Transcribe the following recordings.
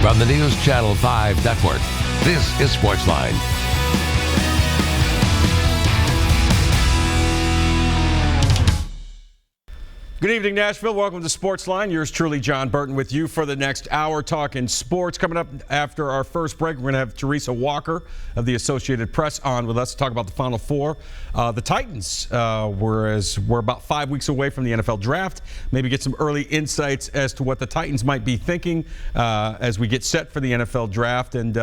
From the News Channel 5 Network, this is SportsLine. Good evening, Nashville. Welcome to SportsLine. Yours truly, Jon Burton, with you for the next hour talking sports. Coming up after our first break, we're going to have Teresa Walker of the Associated Press on with us to talk about the Final Four. The Titans, whereas we're about 5 weeks away from the NFL draft, maybe get some early insights as to what the Titans might be thinking as we get set for the NFL draft, and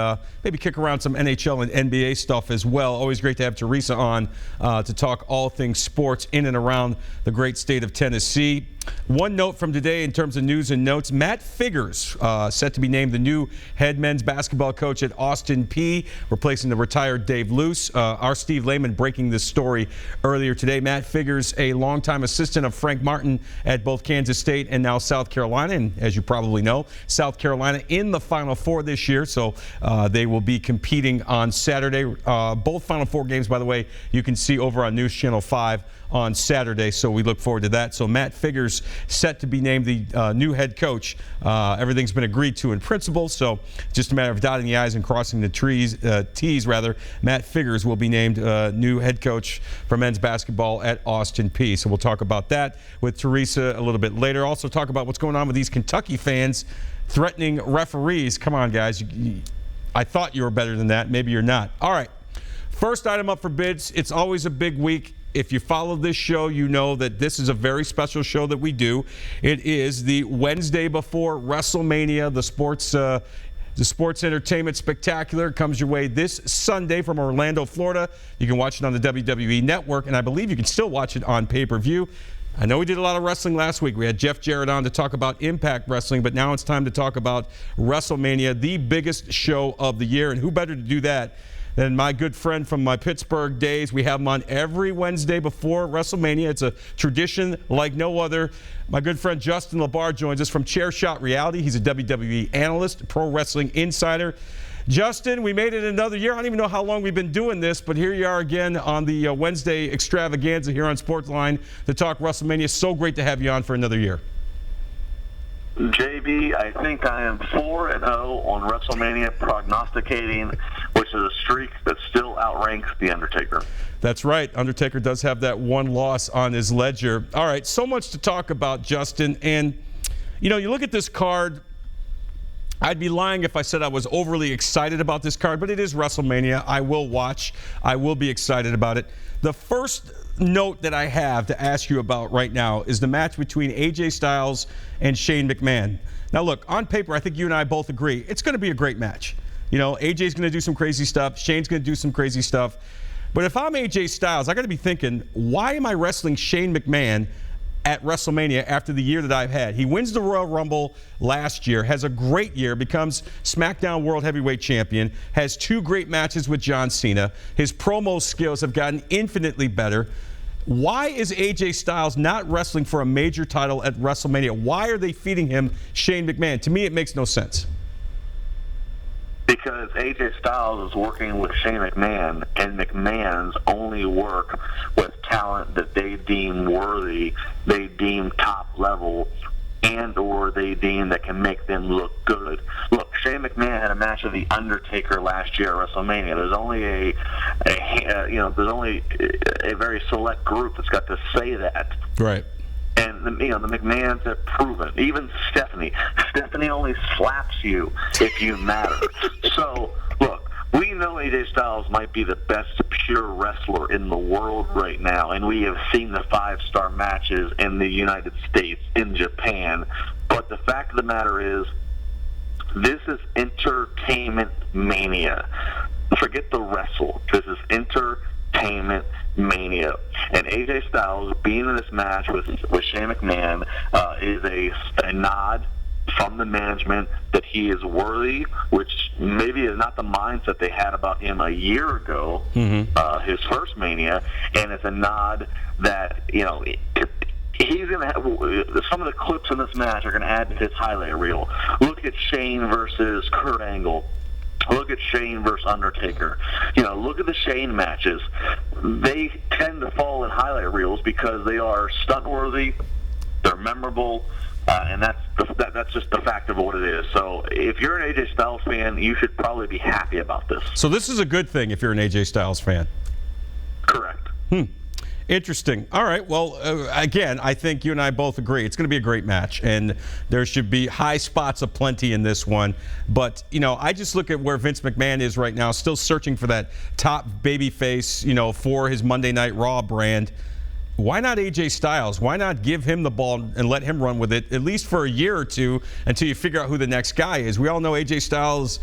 maybe kick around some NHL and NBA stuff as well. Always great to have Teresa on to talk all things sports in and around the great state of Tennessee. One note from today in terms of news and notes: Matt Figurs set to be named the new head men's basketball coach at Austin Peay, replacing the retired Dave Luce. Our Steve Lehman breaking this story earlier today. Matt Figurs, a longtime assistant of Frank Martin at both Kansas State and now South Carolina, and as you probably know, South Carolina in the Final Four this year, so they will be competing on Saturday. Both Final Four games, by the way, you can see over on News Channel 5 on Saturday, so we look forward to that. So Matt Figurs set to be named the new head coach. Everything's been agreed to in principle, so just a matter of dotting the I's and crossing the T's. Matt Figurs will be named new head coach for men's basketball at Austin Peay. So we'll talk about that with Teresa a little bit later. Also talk about what's going on with these Kentucky fans threatening referees. Come on, guys. I thought you were better than that. Maybe you're not. All right. First item up for bids. It's always a big week. If you follow this show, you know that this is a very special show that we do. It is the Wednesday before WrestleMania. The sports entertainment spectacular comes your way this Sunday from Orlando, Florida. You can watch it on the WWE Network, and I believe you can still watch it on pay-per-view. I know we did a lot of wrestling last week. We had Jeff Jarrett on to talk about Impact Wrestling, but now it's time to talk about WrestleMania, the biggest show of the year. And who better to do that than my good friend from my Pittsburgh days. We have him on every Wednesday before WrestleMania. It's a tradition like no other. My good friend Justin LaBar joins us from Chairshot Reality. He's a WWE analyst, pro wrestling insider. Justin, we made it another year. I don't even know how long we've been doing this, but here you are again on the Wednesday extravaganza here on SportsLine to talk WrestleMania. So great to have you on for another year. JB, I think I am 4-0 on WrestleMania prognosticating, which is a streak that still outranks The Undertaker. That's right. Undertaker does have that one loss on his ledger. All right, so much to talk about, Justin. And, you know, you look at this card, I'd be lying if I said I was overly excited about this card, but it is WrestleMania. I will watch. I will be excited about it. The first note that I have to ask you about right now is the match between AJ Styles and Shane McMahon. Now, look, on paper, I think you and I both agree it's going to be a great match. You know, AJ's going to do some crazy stuff. Shane's going to do some crazy stuff. But if I'm AJ Styles, I got to be thinking, why am I wrestling Shane McMahon at WrestleMania after the year that I've had? He wins the Royal Rumble last year, has a great year, becomes SmackDown World Heavyweight Champion, has 2 great matches with John Cena. His promo skills have gotten infinitely better. Why is AJ Styles not wrestling for a major title at WrestleMania? Why are they feeding him Shane McMahon? To me, it makes no sense. Because AJ Styles is working with Shane McMahon, and McMahon's only work with talent that they deem worthy, they deem top level, and or they deem that can make them look good. Look, Shane McMahon had a match with The Undertaker last year at WrestleMania. There's only there's only a very select group that's got to say that. Right. And the McMahons have proven. Even Stephanie only slaps you if you matter. So look, we know AJ Styles might be the best pure wrestler in the world right now, and we have seen the 5-star matches in the United States, in Japan. But the fact of the matter is, this is entertainment mania. Forget the wrestle. This is entertainment mania. And AJ Styles being in this match with Shane McMahon is a nod from the management that he is worthy, which maybe is not the mindset they had about him a year ago, his first Mania, and it's a nod that, you know, he's going to have some of the clips in this match are going to add to his highlight reel. Look at Shane versus Kurt Angle. Look at Shane versus Undertaker. You know, look at the Shane matches. They tend to fall in highlight reels because they are stunt-worthy, they're memorable, And that's just the fact of what it is. So if you're an AJ Styles fan, you should probably be happy about this. So this is a good thing if you're an AJ Styles fan. Correct. Interesting. All right. Well, again, I think you and I both agree it's going to be a great match, and there should be high spots aplenty in this one. But, I just look at where Vince McMahon is right now, still searching for that top babyface, for his Monday Night Raw brand. Why not AJ Styles? Why not give him the ball and let him run with it, at least for a year or two, until you figure out who the next guy is? We all know AJ Styles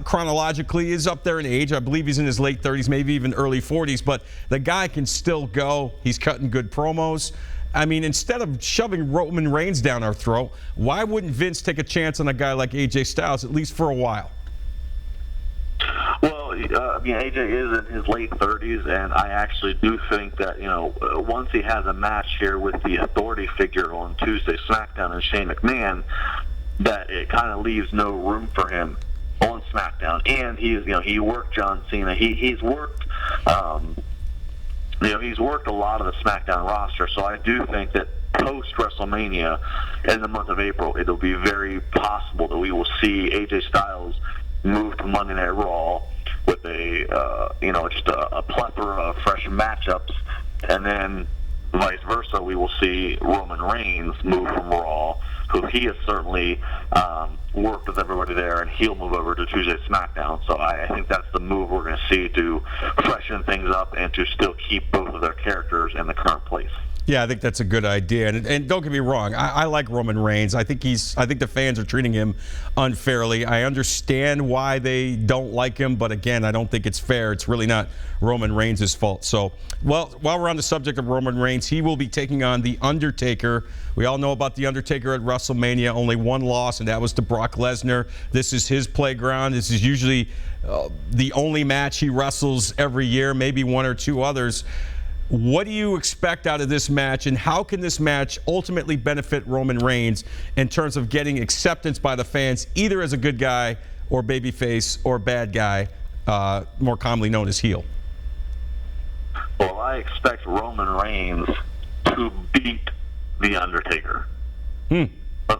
chronologically is up there in age. I believe he's in his late 30s, maybe even early 40s, but the guy can still go. He's cutting good promos. I mean, instead of shoving Roman Reigns down our throat, why wouldn't Vince take a chance on a guy like AJ Styles, at least for a while? Well, AJ is in his late 30s, and I actually do think that, once he has a match here with the authority figure on Tuesday SmackDown and Shane McMahon, that it kind of leaves no room for him on SmackDown. And he worked John Cena. He's worked, he's worked a lot of the SmackDown roster. So I do think that post WrestleMania in the month of April, it'll be very possible that we will see AJ Styles move to Monday Night Raw with just a plethora of fresh matchups, and then vice versa, we will see Roman Reigns move from Raw, who he has certainly worked with everybody there, and he'll move over to Tuesday SmackDown. So I think that's the move we're going to see to freshen things up and to still keep both of their characters in the current place. Yeah, I think that's a good idea. And don't get me wrong, I like Roman Reigns. I think the fans are treating him unfairly. I understand why they don't like him, but again, I don't think it's fair. It's really not Roman Reigns' fault. So, while we're on the subject of Roman Reigns, he will be taking on The Undertaker. We all know about The Undertaker at WrestleMania. Only one loss, and that was to Brock Lesnar. This is his playground. This is usually the only match he wrestles every year, maybe one or two others. What do you expect out of this match, and how can this match ultimately benefit Roman Reigns in terms of getting acceptance by the fans, either as a good guy or babyface or bad guy, more commonly known as heel? Well, I expect Roman Reigns to beat The Undertaker. Let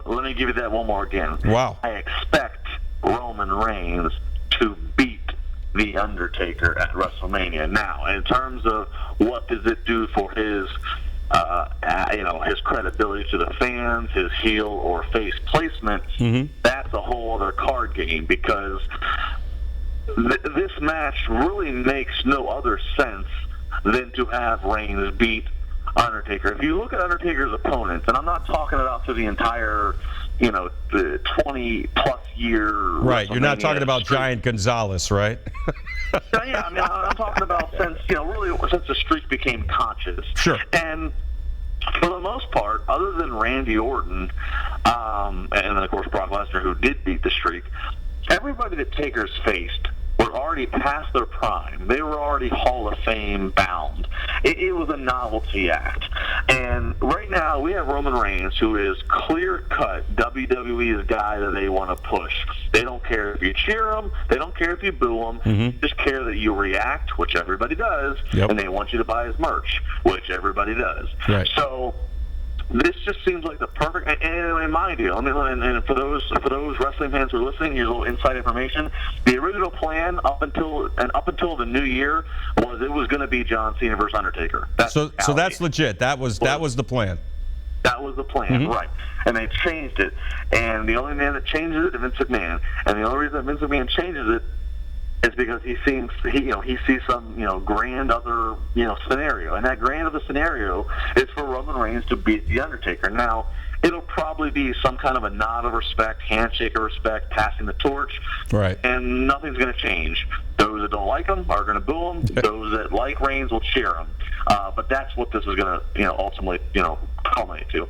me give you that one more again. Wow. I expect Roman Reigns to beat The Undertaker at WrestleMania. Now, in terms of what does it do for his credibility to the fans, his heel or face placement, that's a whole other card game, because this match really makes no other sense than to have Reigns beat Undertaker. If you look at Undertaker's opponents, and I'm not talking about to the entire, the 20-plus year. Right, you're not talking about Giant Gonzalez, right? Yeah, I mean, I'm talking about since the streak became conscious. Sure. And for the most part, other than Randy Orton, and then of course Brock Lesnar, who did beat the streak, everybody that Taker's faced were already past their prime. They were already Hall of Fame bound. It was a novelty act. And right now we have Roman Reigns, who is clear-cut WWE's guy that they want to push. They don't care if you cheer him. They don't care if you boo him. They just care that you react, which everybody does, and they want you to buy his merch, which everybody does. Right. So this just seems like the perfect, and mind you, and for those wrestling fans who are listening, here's a little inside information. The original plan up until the new year was it was going to be John Cena versus Undertaker. So that's legit. That was the plan. That was the plan, right? And they changed it. And the only man that changes it is Vince McMahon. And the only reason that Vince McMahon changes it is because he sees some grand other scenario, and that grand other scenario is for Roman Reigns to beat The Undertaker. Now it'll probably be some kind of a nod of respect, handshake of respect, passing the torch, right? And nothing's going to change. Those that don't like him are going to boo him. Those that like Reigns will cheer him. But that's what this is going to ultimately culminate to.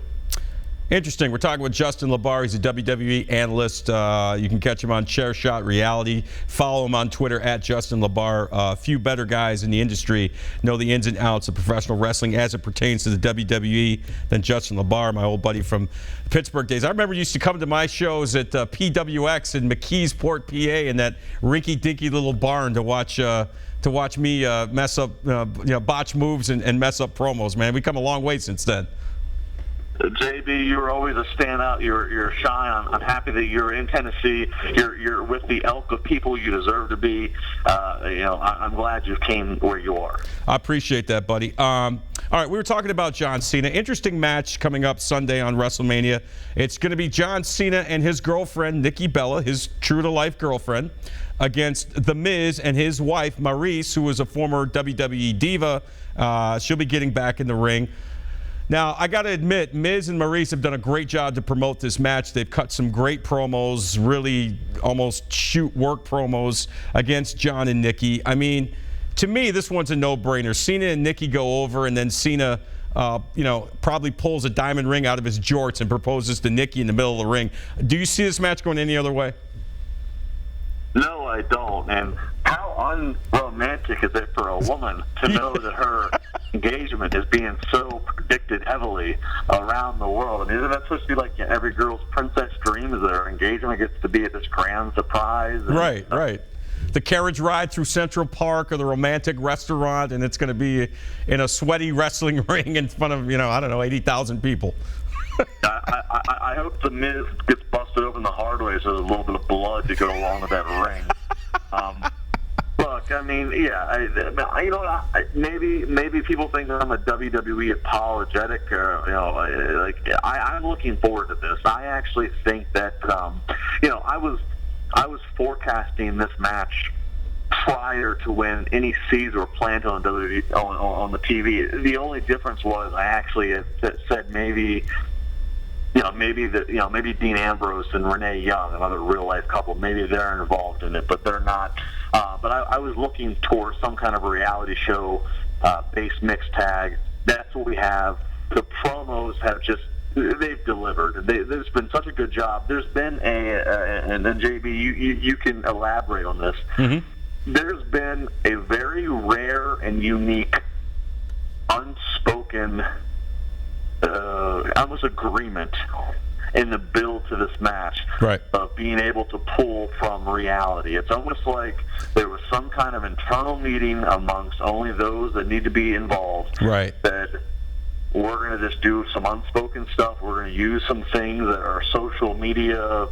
Interesting. We're talking with Justin LaBar. He's a WWE analyst. You can catch him on Chairshot Reality. Follow him on Twitter at Justin LaBar. A few better guys in the industry know the ins and outs of professional wrestling as it pertains to the WWE than Justin LaBar, my old buddy from the Pittsburgh days. I remember he used to come to my shows at PWX in McKeesport, PA, in that rinky-dinky little barn to watch me mess up, botch moves and mess up promos. Man, we've come a long way since then. JB, you're always a standout. You're shy. I'm happy that you're in Tennessee. You're with the elk of people you deserve to be. I'm glad you came where you are. I appreciate that, buddy. All right, we were talking about John Cena. Interesting match coming up Sunday on WrestleMania. It's going to be John Cena and his girlfriend, Nikki Bella, his true-to-life girlfriend, against The Miz and his wife, Maurice, who was a former WWE diva. She'll be getting back in the ring. Now, I got to admit, Miz and Maurice have done a great job to promote this match. They've cut some great promos, really almost shoot work promos against John and Nikki. I mean, to me, this one's a no-brainer. Cena and Nikki go over, and then Cena, probably pulls a diamond ring out of his jorts and proposes to Nikki in the middle of the ring. Do you see this match going any other way? No, I don't. And how unromantic is it for a woman to know that her engagement is being so predicted heavily around the world? I mean, isn't that supposed to be like every girl's princess dream, is that her engagement gets to be at this grand surprise? Right. The carriage ride through Central Park or the romantic restaurant, and it's going to be in a sweaty wrestling ring in front of, 80,000 people. I hope The Miz gets busted open the hard way so there's a little bit of blood to go along with that ring. Look, I mean, maybe people think that I'm a WWE apologetic, or I'm looking forward to this. I actually think that I was forecasting this match prior to when any seeds were planted on WWE on the TV. The only difference was I actually had said maybe Dean Ambrose and Renee Young, another real life couple, maybe they're involved in it, but they're not. But I was looking towards some kind of a reality show based mixed tag. That's what we have. The promos have they've delivered. There's been such a good job. There's been and then JB, you can elaborate on this. Mm-hmm. There's been a very rare and unique, unspoken, almost agreement in the build to this match, right, of being able to pull from reality. It's almost like there was some kind of internal meeting amongst only those that need to be involved. Right. That we're going to just do some unspoken stuff. We're going to use some things that are social media,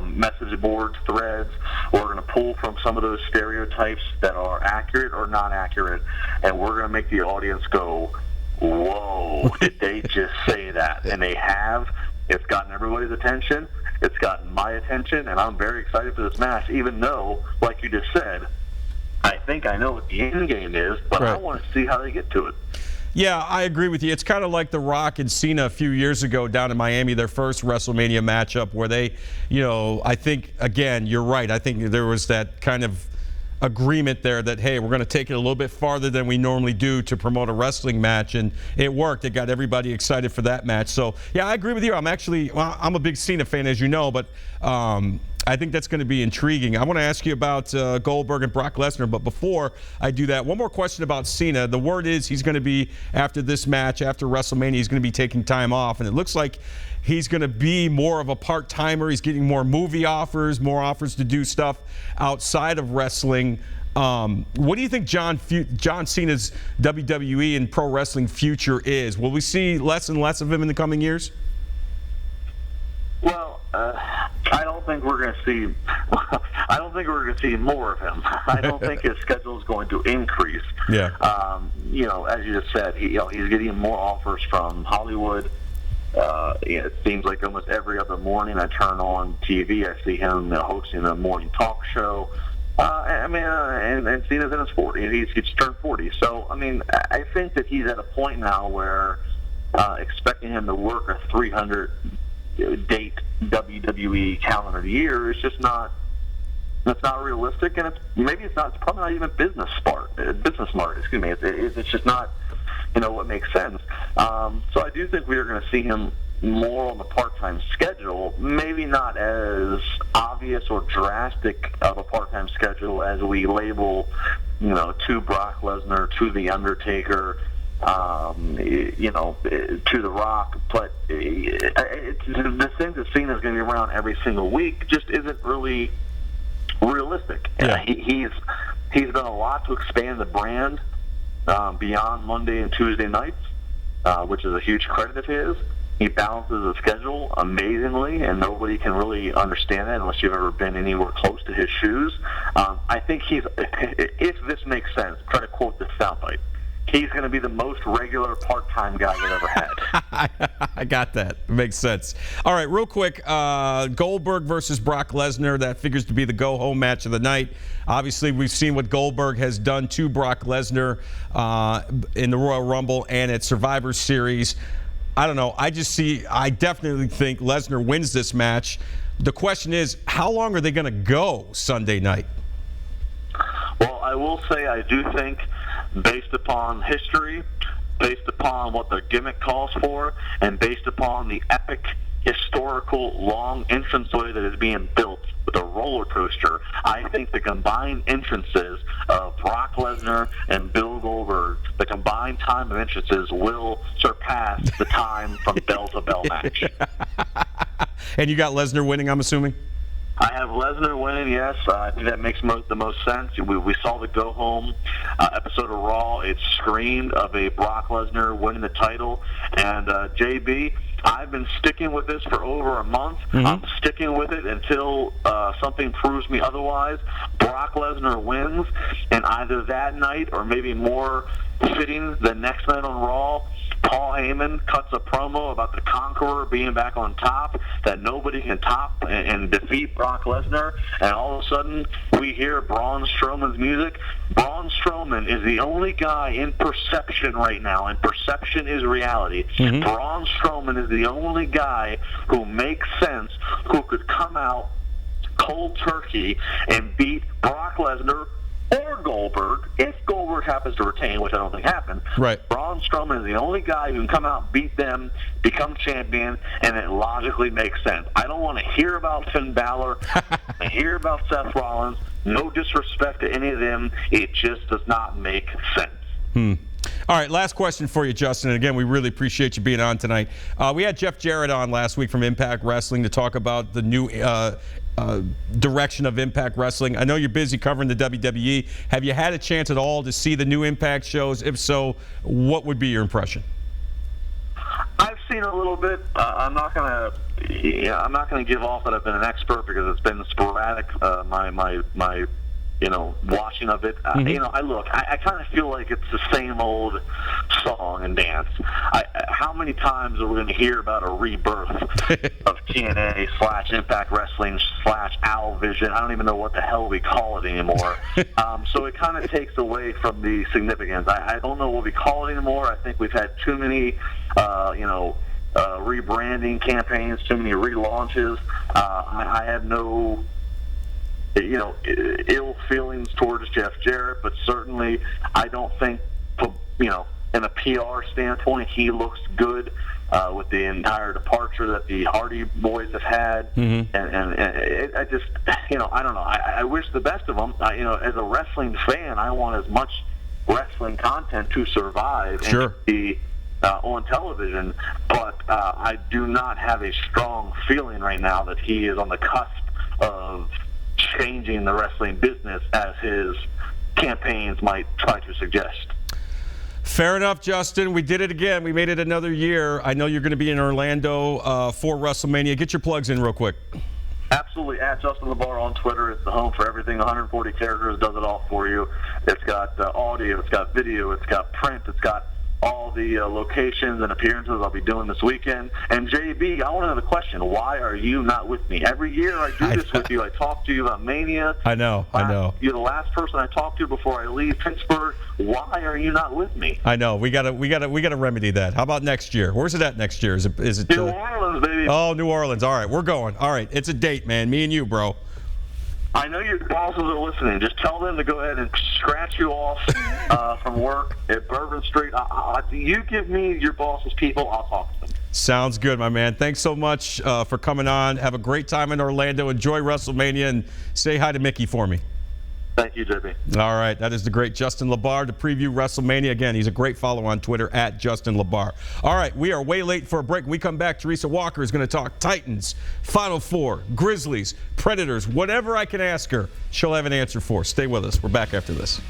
message boards, threads. We're going to pull from some of those stereotypes that are accurate or not accurate, and we're going to make the audience go, whoa, did they just say that? And they have. It's gotten everybody's attention. It's gotten my attention, and I'm very excited for this match, even though, like you just said, I think I know what the end game is, but right. I want to see how they get to it. Yeah, I agree with you. It's kind of like The Rock and Cena a few years ago down in Miami, their first WrestleMania matchup, where they, I think, again, you're right. I think there was that kind of agreement there that, hey, we're going to take it a little bit farther than we normally do to promote a wrestling match, and it worked. It got everybody excited for that match. So, yeah, I agree with you. I'm a big Cena fan, as you know, but I think that's going to be intriguing. I want to ask you about Goldberg and Brock Lesnar, but before I do that, one more question about Cena. The word is he's going to be, after this match, after WrestleMania, he's going to be taking time off, and it looks like he's going to be more of a part-timer. He's getting more movie offers, more offers to do stuff outside of wrestling. What do you think John Cena's WWE and pro wrestling future is? Will we see less and less of him in the coming years? Well, I don't think we're going to see. I don't think we're going to see more of him. I don't think his schedule is going to increase. Yeah. As you just said, he's getting more offers from Hollywood. It seems like almost every other morning I turn on TV, I see him hosting a morning talk show. And Cena's in his 40s. He's turned 40. So, I think that he's at a point now where expecting him to work a 300-date WWE calendar year is just not. That's not realistic, and it's probably not even business smart. Excuse me. It's just not. What makes sense. So I do think we are going to see him more on the part-time schedule, maybe not as obvious or drastic of a part-time schedule as we label, to Brock Lesnar, to The Undertaker, to The Rock. But the thing that Cena is going to be around every single week just isn't really realistic. Yeah. He's done a lot to expand the brand beyond Monday and Tuesday nights, which is a huge credit of his. He balances the schedule amazingly, and nobody can really understand that unless you've ever been anywhere close to his shoes. I think he's, if this makes sense, try to quote this soundbite, he's going to be the most regular part-time guy they've ever had. I got that. Makes sense. All right, real quick, Goldberg versus Brock Lesnar. That figures to be the go-home match of the night. Obviously, we've seen what Goldberg has done to Brock Lesnar in the Royal Rumble and at Survivor Series. I don't know. I definitely think Lesnar wins this match. The question is, how long are they going to go Sunday night? Well, I will say I do think, based upon history, based upon what their gimmick calls for, and based upon the epic, historical, long entranceway that is being built with a roller coaster, I think the combined entrances of Brock Lesnar and Bill Goldberg, the combined time of entrances will surpass the time from bell to bell match. And you got Lesnar winning, I'm assuming? I have Lesnar winning, yes. I think that makes the most sense. We saw the go-home episode of Raw. It screamed of a Brock Lesnar winning the title. And, JB, I've been sticking with this for over a month. Mm-hmm. I'm sticking with it until something proves me otherwise. Brock Lesnar wins, and either that night or maybe more fitting the next night on Raw, Paul Heyman cuts a promo about the Conqueror being back on top, that nobody can top and defeat Brock Lesnar, and all of a sudden we hear Braun Strowman's music. Braun Strowman is the only guy in perception right now, and perception is reality. Mm-hmm. Braun Strowman is the only guy who makes sense, who could come out cold turkey and beat Brock Lesnar or Goldberg, if Goldberg happens to retain, which I don't think happened. Right. Braun Strowman is the only guy who can come out, beat them, become champion, and it logically makes sense. I don't want to hear about Finn Balor. I hear about Seth Rollins. No disrespect to any of them. It just does not make sense. All right, last question for you, Justin. And again, we really appreciate you being on tonight. We had Jeff Jarrett on last week from Impact Wrestling to talk about the new direction of Impact Wrestling. I know you're busy covering the WWE. Have you had a chance at all to see the new Impact shows? If so, what would be your impression? I've seen a little bit. I'm not gonna give off that I've been an expert because it's been sporadic. My watching of it. I kind of feel like it's the same old song and dance. How many times are we going to hear about a rebirth of TNA / Impact Wrestling / Owl Vision? I don't even know what the hell we call it anymore. So it kind of takes away from the significance. I don't know what we call it anymore. I think we've had too many, rebranding campaigns, too many relaunches. I have no ill feelings towards Jeff Jarrett, but certainly I don't think, in a PR standpoint, he looks good with the entire departure that the Hardy Boys have had. Mm-hmm. And I just, I don't know. I wish the best of them. As a wrestling fan, I want as much wrestling content to survive and to be on television, but I do not have a strong feeling right now that he is on the cusp of changing the wrestling business as his campaigns might try to suggest. Fair enough, Justin. We did it again. We made it another year. I know you're going to be in Orlando for WrestleMania. Get your plugs in real quick. Absolutely. At Justin LaBar on Twitter. It's the home for everything. 140 characters does it all for you. It's got audio. It's got video. It's got print. It's got all the locations and appearances I'll be doing this weekend. And JB, I want to know the question: why are you not with me? Every year I do this with you. I talk to you about Mania. I know. You're the last person I talk to before I leave Pittsburgh. Why are you not with me? I know. We gotta remedy that. How about next year? Where's it at next year? Is it New Orleans, baby? Oh, New Orleans. All right, we're going. All right, it's a date, man. Me and you, bro. I know your bosses are listening. Just tell them to go ahead and scratch you off from work at Bourbon Street. You give me your boss's people, I'll talk to them. Sounds good, my man. Thanks so much for coming on. Have a great time in Orlando. Enjoy WrestleMania, and say hi to Mickey for me. Thank you, JB. All right, that is the great Justin LaBar to preview WrestleMania. Again, he's a great follow on Twitter at Justin LaBar. All right, we are way late for a break. When we come back, Teresa Walker is going to talk Titans, Final Four, Grizzlies, Predators, whatever I can ask her, she'll have an answer for. Stay with us. We're back after this.